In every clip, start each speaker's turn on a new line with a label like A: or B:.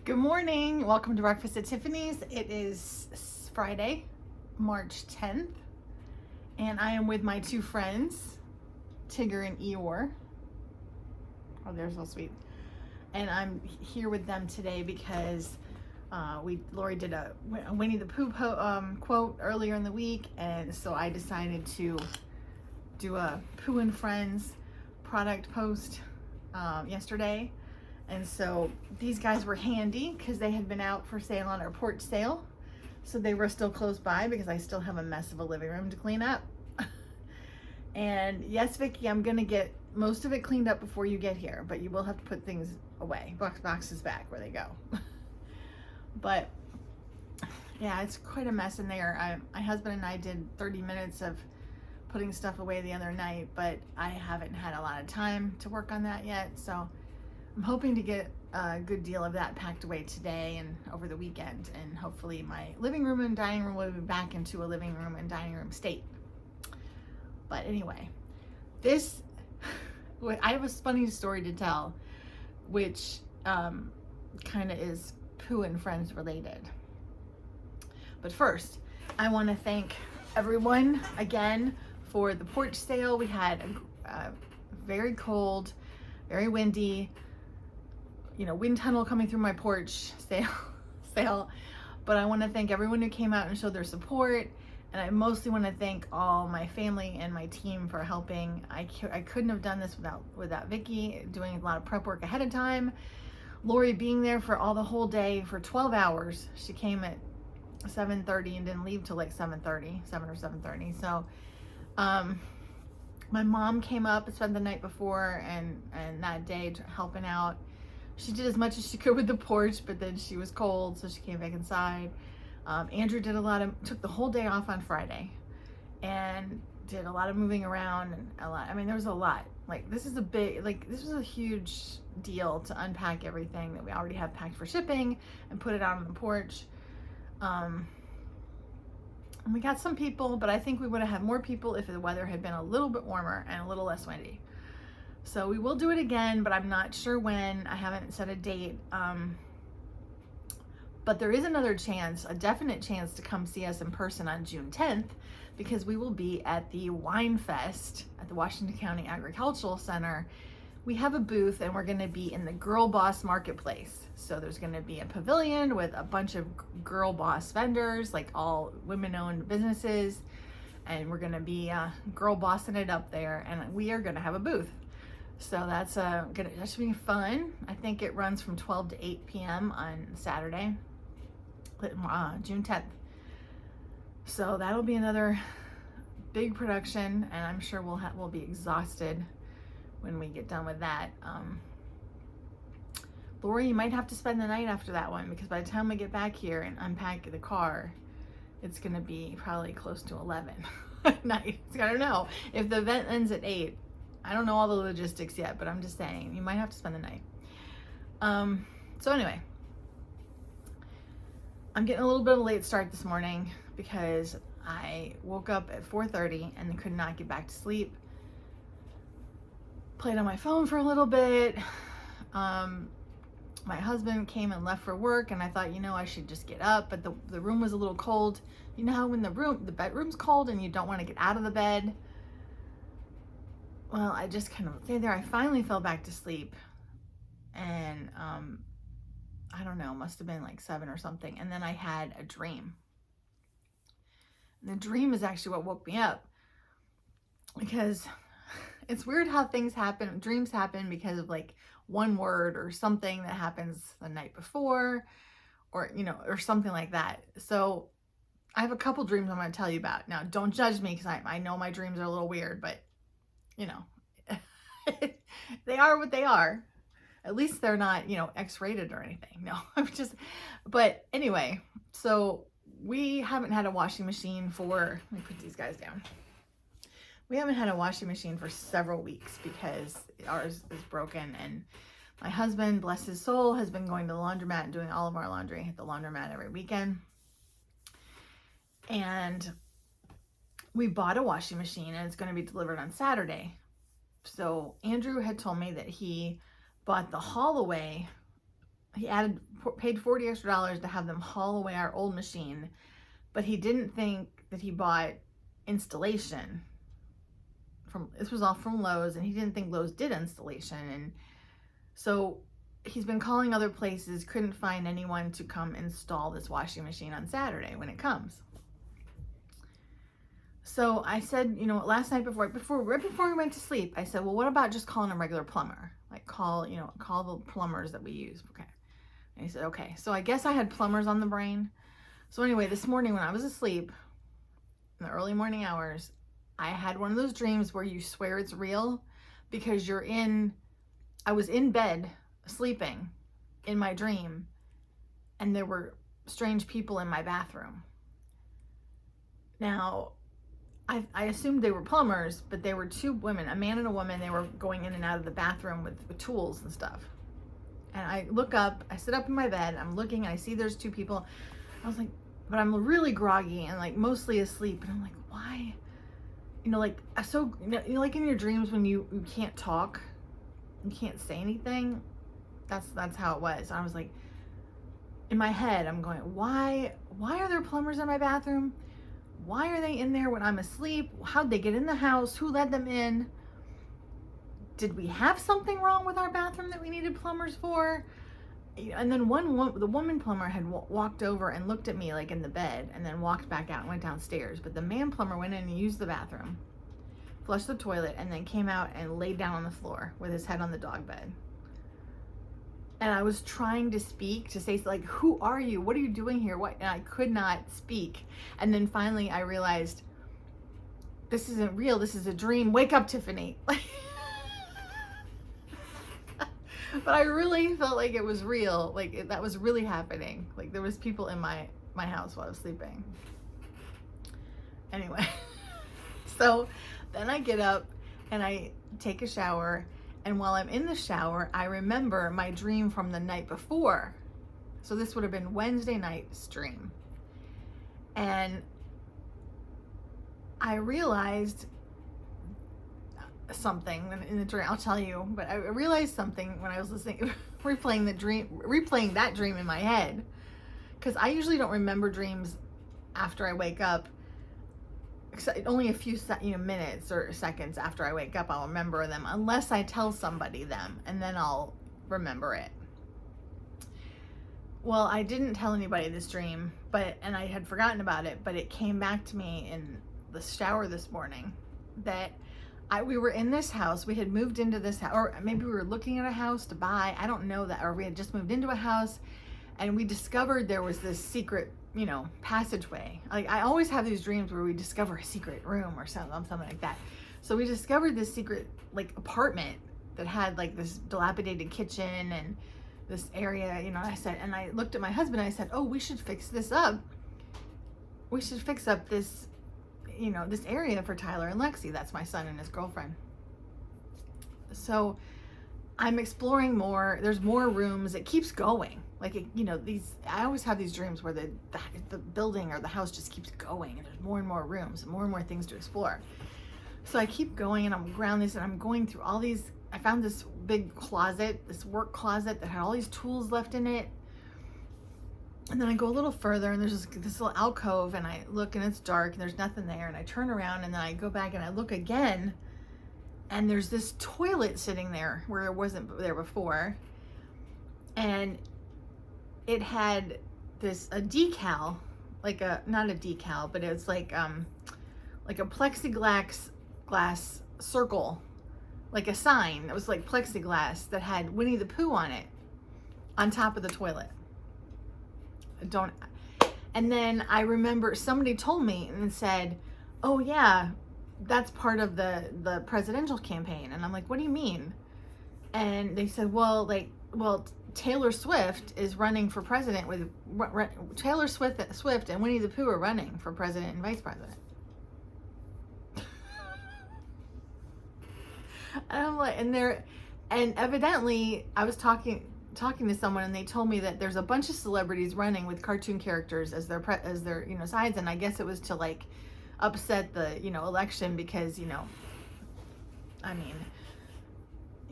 A: Good morning. Welcome to Breakfast at Tiffany's. It is Friday, March 10th, and I am with my two friends, Tigger and Eeyore. Oh, they're so sweet. And I'm here with them today because Lori did a Winnie the Pooh quote earlier in the week, and so I decided to do a Pooh and Friends product post yesterday. And so these guys were handy because they had been out for sale on our porch sale. So they were still close by because I still have a mess of a living room to clean up. And yes, Vicky, I'm gonna get most of it cleaned up before you get here, but you will have to put things away, boxes back where they go. But yeah, it's quite a mess in there. My husband and I did 30 minutes of putting stuff away the other night, but I haven't had a lot of time to work on that yet. So I'm hoping to get a good deal of that packed away today and over the weekend, and hopefully my living room and dining room will be back into a living room and dining room state. But anyway, I have a funny story to tell, which kind of is Pooh and Friends related. But first, I want to thank everyone again for the porch sale. We had a very cold, very windy, wind tunnel coming through my porch sale. But I want to thank everyone who came out and showed their support. And I mostly want to thank all my family and my team for helping. I couldn't have done this without Vicky doing a lot of prep work ahead of time. Lori being there for the whole day for 12 hours. She came at 7:30 and didn't leave till like 7 or 7:30. So my mom came up and spent the night before and that day helping out. She did as much as she could with the porch, but then she was cold, so she came back inside. Andrew took the whole day off on Friday and did a lot of moving around and there was a lot. This was a huge deal to unpack everything that we already have packed for shipping and put it out on the porch. And we got some people, but I think we would have had more people if the weather had been a little bit warmer and a little less windy. So we will do it again, but I'm not sure when. I haven't set a date. But there is another chance, a definite chance, to come see us in person on June 10th, because we will be at the Wine Fest at the Washington County Agricultural Center. We have a booth and we're gonna be in the Girl Boss Marketplace. So there's gonna be a pavilion with a bunch of Girl Boss vendors, like all women-owned businesses. And we're gonna be girl bossing it up there, and we are gonna have a booth. So that should be fun. I think it runs from 12 to 8 p.m. on Saturday, June 10th. So that'll be another big production, and I'm sure we'll be exhausted when we get done with that. Lori, you might have to spend the night after that one, because by the time we get back here and unpack the car, it's gonna be probably close to 11 at night. I don't know. If the event ends at 8, I don't know all the logistics yet, but I'm just saying, you might have to spend the night. So anyway, I'm getting a little bit of a late start this morning because I woke up at 4:30 and could not get back to sleep. Played on my phone for a little bit. My husband came and left for work, and I thought, I should just get up, but the room was a little cold. You know how when the bedroom's cold and you don't want to get out of the bed? Well, I just kind of stayed there. I finally fell back to sleep, and I don't know, must have been like 7 or something. And then I had a dream. And the dream is actually what woke me up, because it's weird how dreams happen because of like one word or something that happens the night before, or something like that. So I have a couple dreams I'm going to tell you about. Now, don't judge me, because I know my dreams are a little weird, but they are what they are. At least they're not, X-rated or anything. No, but anyway, so we haven't had a washing machine let me put these guys down. We haven't had a washing machine for several weeks because ours is broken, and my husband, bless his soul, has been going to the laundromat and doing all of our laundry at the laundromat every weekend. And we bought a washing machine, and it's going to be delivered on Saturday. So Andrew had told me that he bought the haul away he paid $40 extra to have them haul away our old machine, but he didn't think that he bought installation this was all from Lowe's, and he didn't think Lowe's did installation. And so he's been calling other places, couldn't find anyone to come install this washing machine on Saturday when it comes. So I said, last night right before we went to sleep, I said, well, what about just calling a regular plumber? Like call the plumbers that we use. Okay. And he said, okay. So I guess I had plumbers on the brain. So anyway, this morning when I was asleep in the early morning hours, I had one of those dreams where you swear it's real because I was in bed sleeping in my dream, and there were strange people in my bathroom. Now, I assumed they were plumbers, but they were two women, a man and a woman. They were going in and out of the bathroom with tools and stuff. And I look up, I sit up in my bed, I'm looking, and I see there's two people. I was like, but I'm really groggy and like mostly asleep. And I'm like, why? Like in your dreams when you can't talk, you can't say anything. That's how it was. I was like, in my head, I'm going, why are there plumbers in my bathroom? Why are they in there when I'm asleep? How'd they get in the house? Who let them in? Did we have something wrong with our bathroom that we needed plumbers for? And then the woman plumber had walked over and looked at me like in the bed, and then walked back out and went downstairs. But the man plumber went in and used the bathroom, flushed the toilet, and then came out and laid down on the floor with his head on the dog bed. And I was trying to speak, to say like, who are you? What are you doing here? What? And I could not speak. And then finally I realized, this isn't real. This is a dream. Wake up, Tiffany. But I really felt like it was real. Like that was really happening. Like there was people in my house while I was sleeping. Anyway, so then I get up and I take a shower. And while I'm in the shower, I remember my dream from the night before. So this would have been Wednesday night's dream. And I realized something in the dream. I'll tell you, but I realized something when I was replaying that dream in my head. Because I usually don't remember dreams after I wake up. Only a few minutes or seconds after I wake up, I'll remember them, unless I tell somebody them, and then I'll remember it. Well, I didn't tell anybody this dream, and I had forgotten about it, but it came back to me in the shower this morning that we were in this house. We had moved into this house, or maybe we were looking at a house to buy. I don't know that, or we had just moved into a house, and we discovered there was this secret passageway. Like I always have these dreams where we discover a secret room or something like that. So we discovered this secret apartment that had this dilapidated kitchen and this area, and I looked at my husband and I said, oh, we should fix this up. We should fix up this, this area for Tyler and Lexi. That's my son and his girlfriend. So I'm exploring more. There's more rooms. It keeps going. I always have these dreams where the building or the house just keeps going, and there's more and more rooms and more things to explore. So I keep going, and I'm around this, and I'm going through all these. I found this big closet, this work closet that had all these tools left in it. And then I go a little further, and there's this little alcove, and I look, and it's dark, and there's nothing there. And I turn around, and then I go back, and I look again, and there's this toilet sitting there where it wasn't there before. And it had a decal, not a decal, but it's like a plexiglass circle, like a sign that was like plexiglass that had Winnie the Pooh on it, on top of the toilet. And then I remember somebody told me and said, oh yeah, that's part of the presidential campaign. And I'm like, what do you mean? And they said, well, Taylor Swift is running for president with Taylor Swift and Winnie the Pooh are running for president and vice president. And I'm like, and evidently I was talking to someone, and they told me that there's a bunch of celebrities running with cartoon characters as their sides, and I guess it was to upset the election because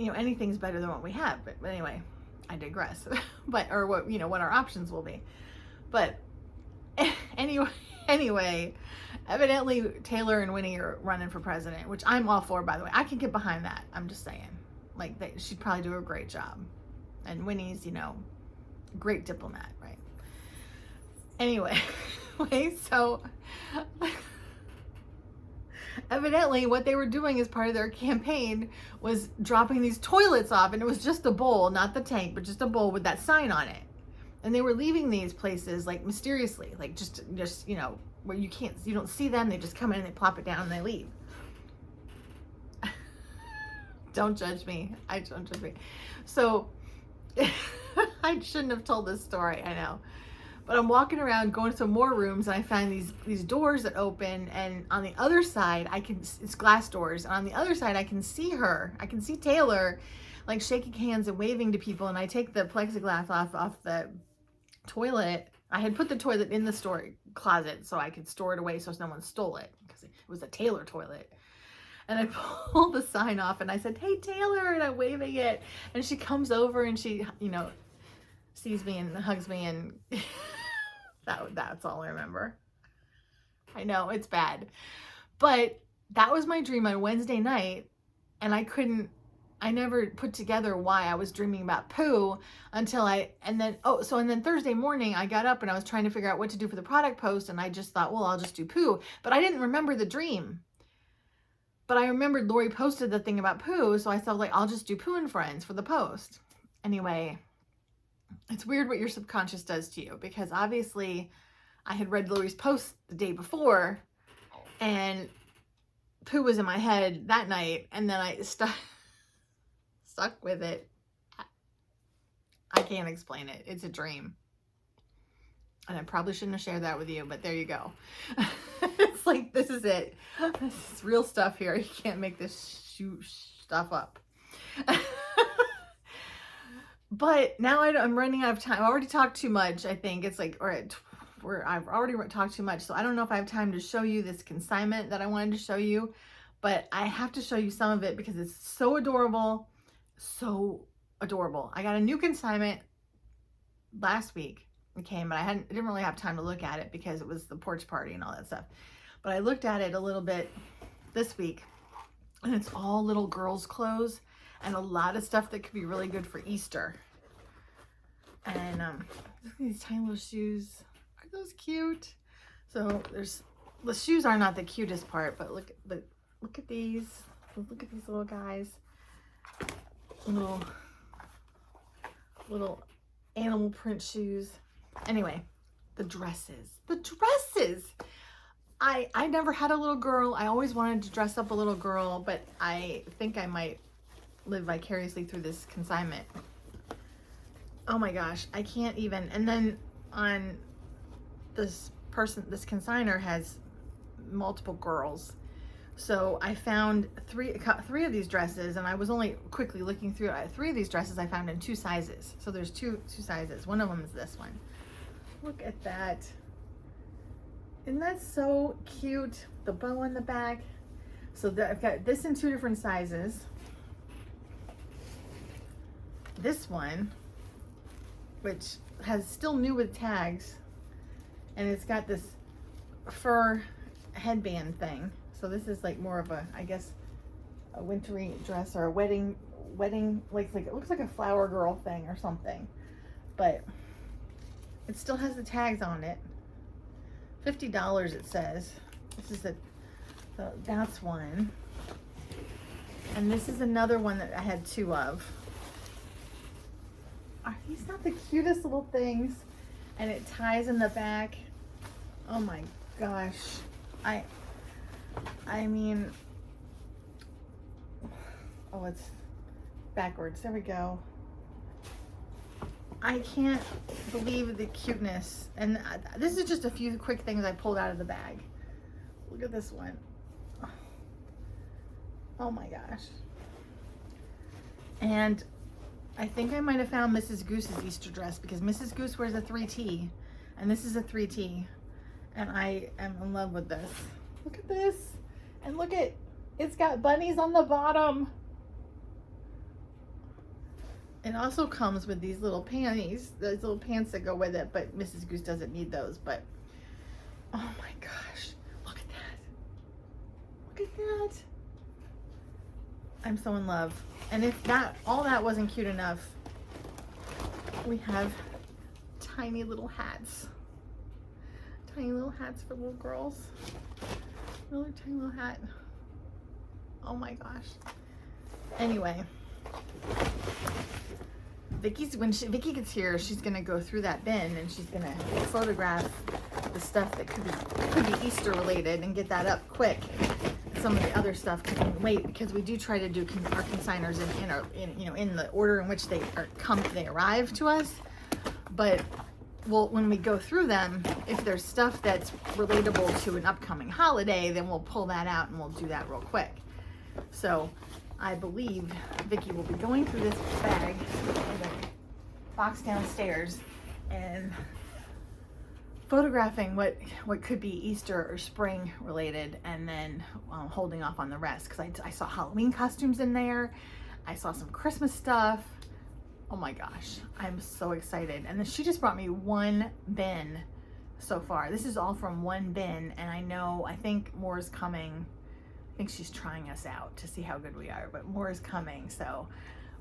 A: anything's better than what we have. But anyway, I digress. But, or what, you know, what our options will be. But anyway, evidently Taylor and Winnie are running for president, which I'm all for, by the way. I can get behind that. I'm just saying. Like, she'd probably do a great job. And Winnie's, you know, great diplomat, right? Anyway, so evidently what they were doing as part of their campaign was dropping these toilets off, and it was just a bowl, not the tank, but just a bowl with that sign on it. And they were leaving these places like mysteriously, like just you know, where you don't see them. They just come in and they plop it down and they leave. Don't judge me. Don't judge me. So I shouldn't have told this story, I know. But I'm walking around going to some more rooms, and I find these doors that open, and on the other side it's glass doors, and on the other side I can see her. I can see Taylor like shaking hands and waving to people, and I take the plexiglass off the toilet. I had put the toilet in the store closet so I could store it away so no one stole it, because it was a Taylor toilet. And I pulled the sign off and I said, "Hey Taylor," and I'm waving it, and she comes over and she, you know, sees me and hugs me, and that's all I remember. I know, it's bad. But that was my dream on Wednesday night, and I never put together why I was dreaming about poo until and then Thursday morning I got up and I was trying to figure out what to do for the product post, and I just thought, well, I'll just do poo. But I didn't remember the dream. But I remembered Lori posted the thing about poo, so I thought, like, I'll just do Poo and Friends for the post. Anyway, it's weird what your subconscious does to you, because obviously I had read Lori's post the day before, and poo was in my head that night, and then I stuck with it. I can't explain it. It's a dream. And I probably shouldn't have shared that with you, but there you go. It's like, this is it. This is real stuff here. You can't make this stuff up. But now I'm running out of time. I already talked too much, I think. It's like, I've already talked too much. So I don't know if I have time to show you this consignment that I wanted to show you. But I have to show you some of it because it's so adorable. So adorable. I got a new consignment last week. It came, but I didn't really have time to look at it because it was the porch party and all that stuff. But I looked at it a little bit this week, and it's all little girls' clothes and a lot of stuff that could be really good for Easter. And look at these tiny little shoes. Are those cute? So the shoes are not the cutest part, but look at these. Look at these little guys. Little animal print shoes. Anyway, the dresses. I never had a little girl. I always wanted to dress up a little girl, but I think I might live vicariously through this consignment. Oh my gosh, I can't even. And then on this consigner has multiple girls. So I found three of these dresses, and I was only quickly looking through it. 3 of these dresses I found in 2 sizes. So there's two sizes. One of them is this one. Look at that. Isn't that so cute? The bow on the back. So I've got this in 2 different sizes. This one, which has still new with tags, and it's got this fur headband thing. So this is like more of a, I guess, a wintry dress or a wedding, like it looks like a flower girl thing or something. But it still has the tags on it. $50 it says. This is so that's one. And this is another one that I had 2 of. Are these not the cutest little things? And it ties in the back. Oh my gosh. I mean, oh, it's backwards. There we go. I can't believe the cuteness. And this is just a few quick things I pulled out of the bag. Look at this one. Oh my gosh. And I think I might have found Mrs. Goose's Easter dress, because Mrs. Goose wears a 3T, and this is a 3T. And I am in love with this. Look at this. And look at, it's got bunnies on the bottom. It also comes with these little panties, those little pants that go with it, but Mrs. Goose doesn't need those. But oh my gosh, look at that. Look at that. I'm so in love. And if that, all that wasn't cute enough, we have tiny little hats. Tiny little hats for little girls. Another tiny little hat. Oh my gosh. Anyway, when Vicky gets here, she's gonna go through that bin and she's gonna photograph the stuff that could be Easter related and get that up quick. Some of the other stuff can wait, because we do try to do our consigners in the order in which they arrive to us. But when we go through them, if there's stuff that's relatable to an upcoming holiday, then we'll pull that out and we'll do that real quick. So I believe Vicky will be going through this bag in the box downstairs and photographing what could be Easter or spring related, and then holding off on the rest, because I saw Halloween costumes in there. I saw some Christmas stuff. Oh my gosh, I'm so excited. And then she just brought me one bin so far. This is all from one bin, and I think more is coming. I think she's trying us out to see how good we are, but more is coming. So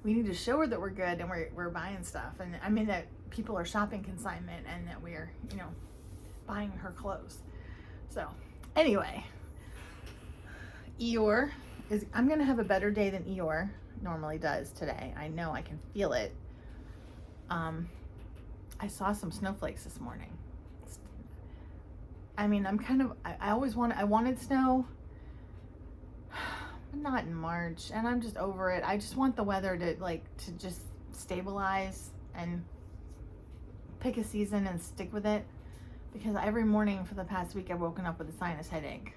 A: we need to show her that we're good and we're buying stuff. And I mean that people are shopping consignment and that we're, buying her clothes. So anyway, Eeyore I'm gonna have a better day than Eeyore normally does today. I know, I can feel it. I saw some snowflakes this morning. I mean, I wanted snow, but not in March, and I'm just over it. I just want the weather to just stabilize and pick a season and stick with it, because every morning for the past week I've woken up with a sinus headache.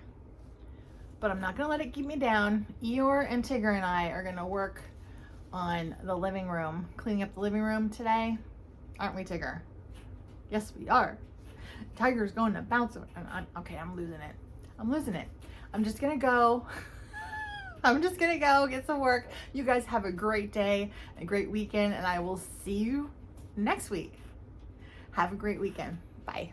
A: But I'm not gonna let it keep me down. Eeyore and Tigger and I are gonna work on the living room, cleaning up the living room today. Aren't we, Tigger? Yes, we are. Tiger's going to bounce. Okay, I'm losing it. I'm just gonna go. I'm just gonna go get some work. You guys have a great day, a great weekend, and I will see you next week. Have a great weekend. Bye.